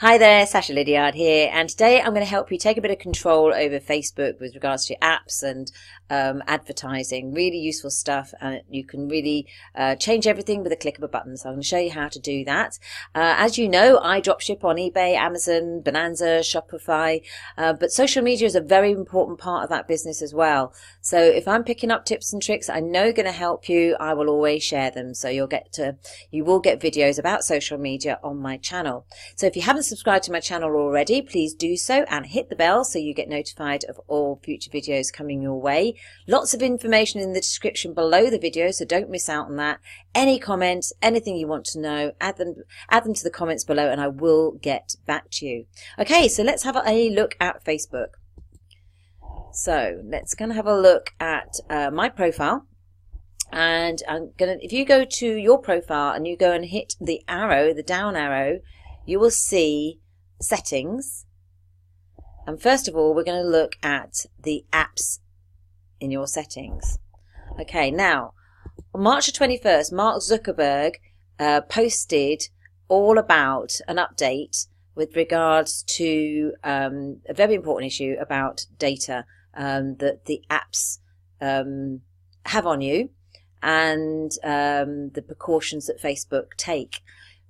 Hi there, Sacha Liddiard here, and today I'm going to help you take a bit of control over Facebook with regards to apps and advertising. Really useful stuff, and you can really change everything with a click of a button. So I'm going to show you how to do that. As you know, I dropship on eBay, Amazon, Bonanza, Shopify, but social media is a very important part of that business as well. So if I'm picking up tips and tricks I know are going to help you, I will always share them. So you will get videos about social media on my channel. So if you haven't subscribed to my channel already, please do so and hit the bell so you get notified of all future videos coming your way. Lots of information in the description below the video, so don't miss out on that. Any comments, anything you want to know, add them to the comments below and I will get back to you. Okay, so let's have a look at Facebook. So let's go and have a look at my profile. And if you go to your profile and you go and hit the arrow, the down arrow, you will see settings. And first of all, we're going to look at the apps in your settings. Okay, now, on March the 21st, Mark Zuckerberg posted all about an update with regards to a very important issue about data that the apps have on you, and the precautions that Facebook take.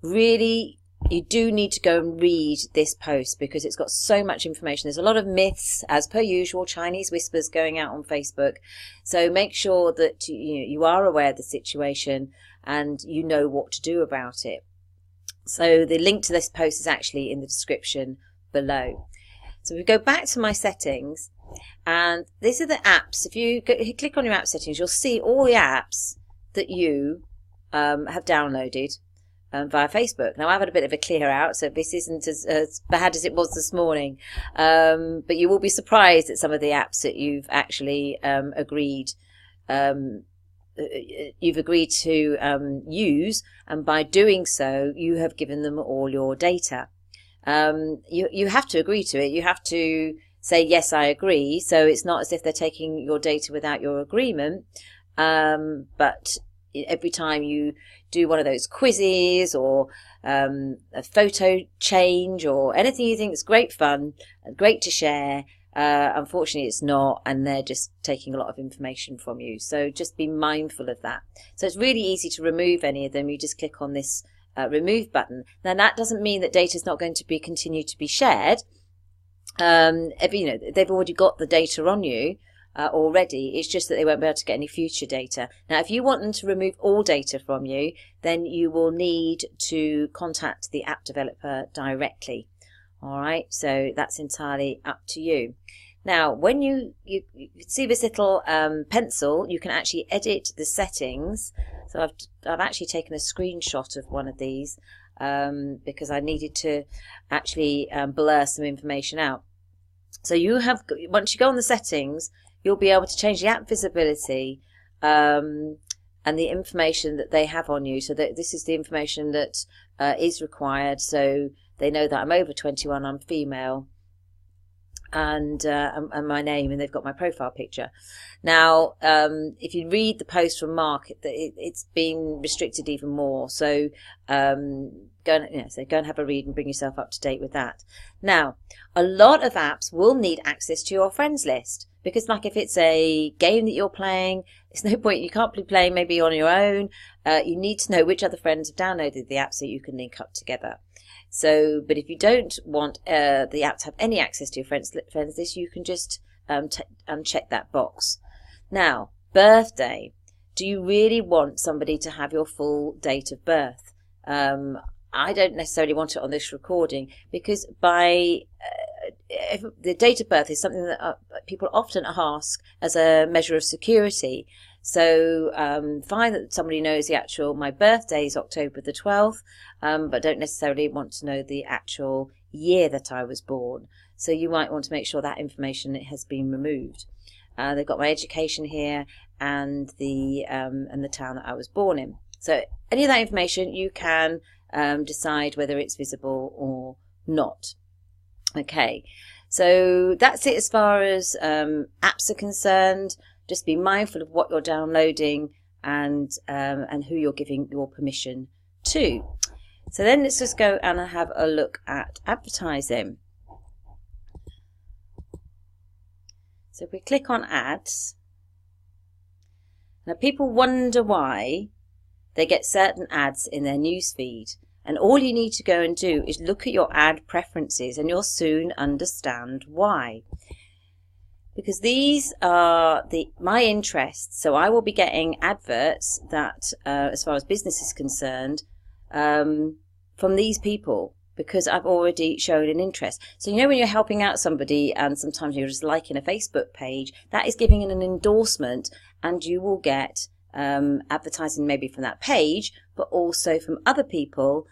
Really, you do need to go and read this post because it's got so much information. There's a lot of myths, as per usual, Chinese whispers going out on Facebook. So make sure that you are aware of the situation and you know what to do about it. So the link to this post is actually in the description below. So we go back to my settings, and these are the apps. If you click on your app settings, you'll see all the apps that you have downloaded via Facebook. Now I've had a bit of a clear out, so this isn't as bad as it was this morning, but you will be surprised at some of the apps that you've actually agreed to use, and by doing so you have given them all your data. You have to agree to it. You have to say yes, I agree, so it's not as if they're taking your data without your agreement, but every time you do one of those quizzes or a photo change or anything you think is great fun, great to share, unfortunately it's not, and they're just taking a lot of information from you. So just be mindful of that. So it's really easy to remove any of them. You just click on this remove button. Now that doesn't mean that data is not going to continue to be shared. They've already got the data on you already. It's just that they won't be able to get any future data. Now if you want them to remove all data from you, then you will need to contact the app developer directly. Alright, so that's entirely up to you. Now when you see this little pencil, you can actually edit the settings. So I've actually taken a screenshot of one of these because I needed to actually blur some information out. So once you go on the settings, you'll be able to change the app visibility and the information that they have on you. So that this is the information that is required. So they know that I'm over 21, I'm female, and my name, and they've got my profile picture. Now, if you read the post from Mark, it's been restricted even more. So go and have a read and bring yourself up to date with that. Now, a lot of apps will need access to your friends list, because like if it's a game that you're playing, there's no point, you can't be playing maybe on your own. You need to know which other friends have downloaded the app so you can link up together. So, but if you don't want the app to have any access to your friends list, you can just uncheck that box. Now, birthday. Do you really want somebody to have your full date of birth? I don't necessarily want it on this recording, because if the date of birth is something that people often ask as a measure of security. So fine that somebody knows my birthday is October the 12th, but don't necessarily want to know the actual year that I was born. So you might want to make sure that information has been removed. They've got my education here and the town that I was born in. So any of that information you can decide whether it's visible or not. Okay, so that's it as far as apps are concerned. Just be mindful of what you're downloading and who you're giving your permission to. So then let's just go and have a look at advertising. So if we click on ads, now people wonder why they get certain ads in their newsfeed. And all you need to go and do is look at your ad preferences, and you'll soon understand why. Because these are my interests. So I will be getting adverts that, as far as business is concerned, from these people, because I've already shown an interest. So you know when you're helping out somebody and sometimes you're just liking a Facebook page, that is giving an endorsement, and you will get advertising maybe from that page, but also from other people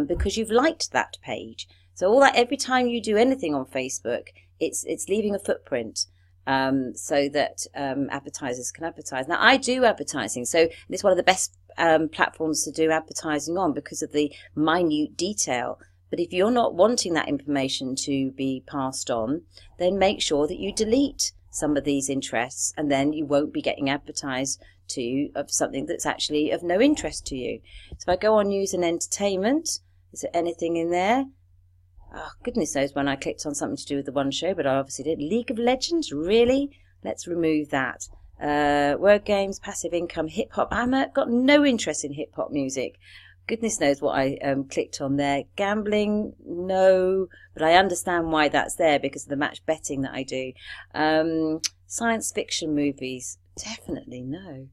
because you've liked that page. So all that, every time you do anything on Facebook, it's leaving a footprint so that advertisers can advertise. Now I do advertising, so it's one of the best platforms to do advertising on because of the minute detail. But if you're not wanting that information to be passed on, then make sure that you delete some of these interests, and then you won't be getting advertised to of something that's actually of no interest to you. So if I go on news and entertainment, is there anything in there? Oh, goodness knows when I clicked on something to do with the one show, but I obviously did. League of Legends, really? Let's remove that. Word games, passive income, hip hop. I've got no interest in hip hop music. Goodness knows what I clicked on there. Gambling, no, but I understand why that's there because of the match betting that I do. Science fiction movies, definitely no.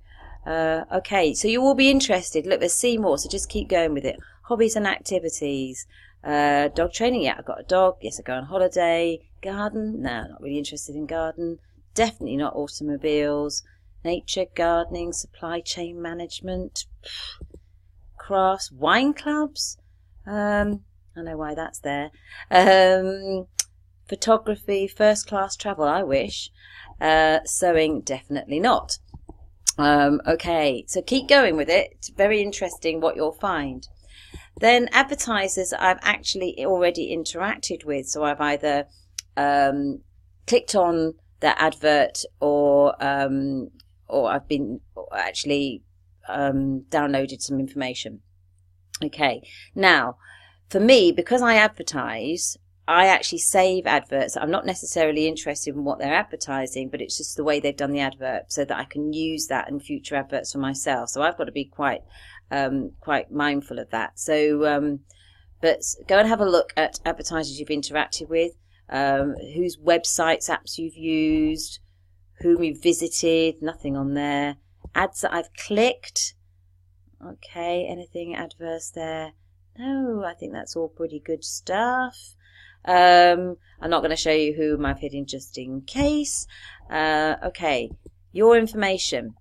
Okay, so you will be interested. Look, there's see more, so just keep going with it. Hobbies and activities. Dog training, yeah, I've got a dog. Yes, I go on holiday. Garden, no, not really interested in garden. Definitely not automobiles. Nature, gardening, supply chain management. Crafts, wine clubs. I know why that's there. Photography, first class travel, I wish. Sewing, definitely not. Okay, so keep going with it. It's very interesting what you'll find. Then advertisers I've actually already interacted with. So I've either clicked on their advert or I've been actually downloaded some information. Okay, now for me, because I advertise, I actually save adverts. I'm not necessarily interested in what they're advertising, but it's just the way they've done the advert so that I can use that in future adverts for myself. So I've got to be quite mindful of that. So, but go and have a look at advertisers you've interacted with, whose websites, apps you've used, whom you've visited, nothing on there. Ads that I've clicked. Okay, anything adverse there? No, I think that's all pretty good stuff. I'm not going to show you whom I've hidden just in case. Okay, your information.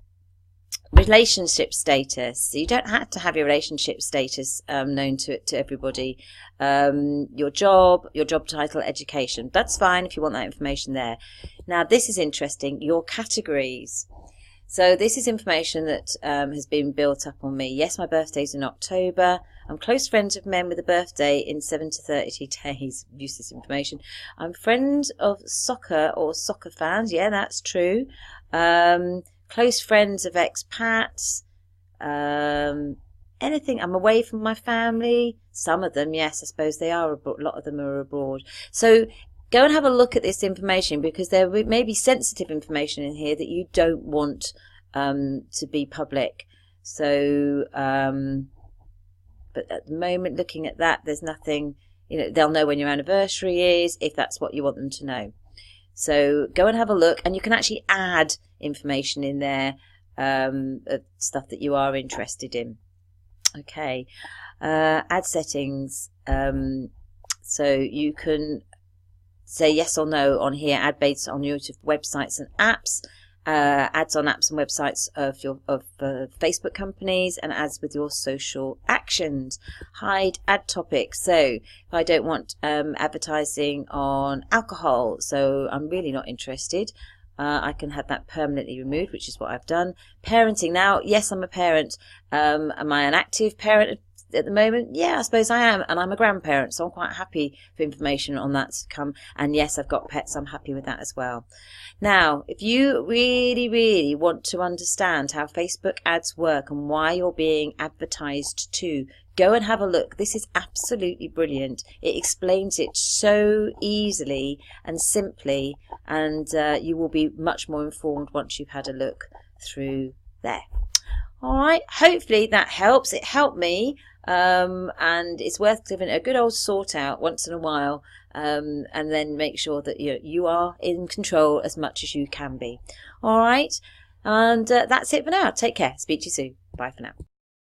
Relationship status. You don't have to have your relationship status known to everybody. Your job title, education. That's fine if you want that information there. Now this is interesting. Your categories. So this is information that has been built up on me. Yes, my birthday's in October. I'm close friends with men with a birthday in 7 to 30 days. Useless information. I'm friends of soccer or soccer fans. Yeah, that's true. Close friends of expats. Anything. I'm away from my family. Some of them, yes, I suppose they are abroad. A lot of them are abroad. So go and have a look at this information because there may be sensitive information in here that you don't want to be public. So, but at the moment, looking at that, there's nothing, they'll know when your anniversary is, if that's what you want them to know. So go and have a look, and you can actually add information in there, of stuff that you are interested in. Okay, ad settings. So you can say yes or no on here. Ad based on your websites and apps, ads on apps and websites of Facebook companies, and ads with your social actions. Hide ad topics. So if I don't want advertising on alcohol, so I'm really not interested, I can have that permanently removed, which is what I've done. Parenting. Now, yes, I'm a parent. Am I an active parent at the moment? Yeah, I suppose I am, and I'm a grandparent, so I'm quite happy for information on that to come. And yes, I've got pets, I'm happy with that as well. Now, if you really, really want to understand how Facebook ads work and why you're being advertised to Go and have a look. This is absolutely brilliant. It explains it so easily and simply, and you will be much more informed once you've had a look through there. All right, hopefully that helps. It helped me, and it's worth giving it a good old sort out once in a while, and then make sure that you are in control as much as you can be. All right, and that's it for now. Take care. Speak to you soon. Bye for now.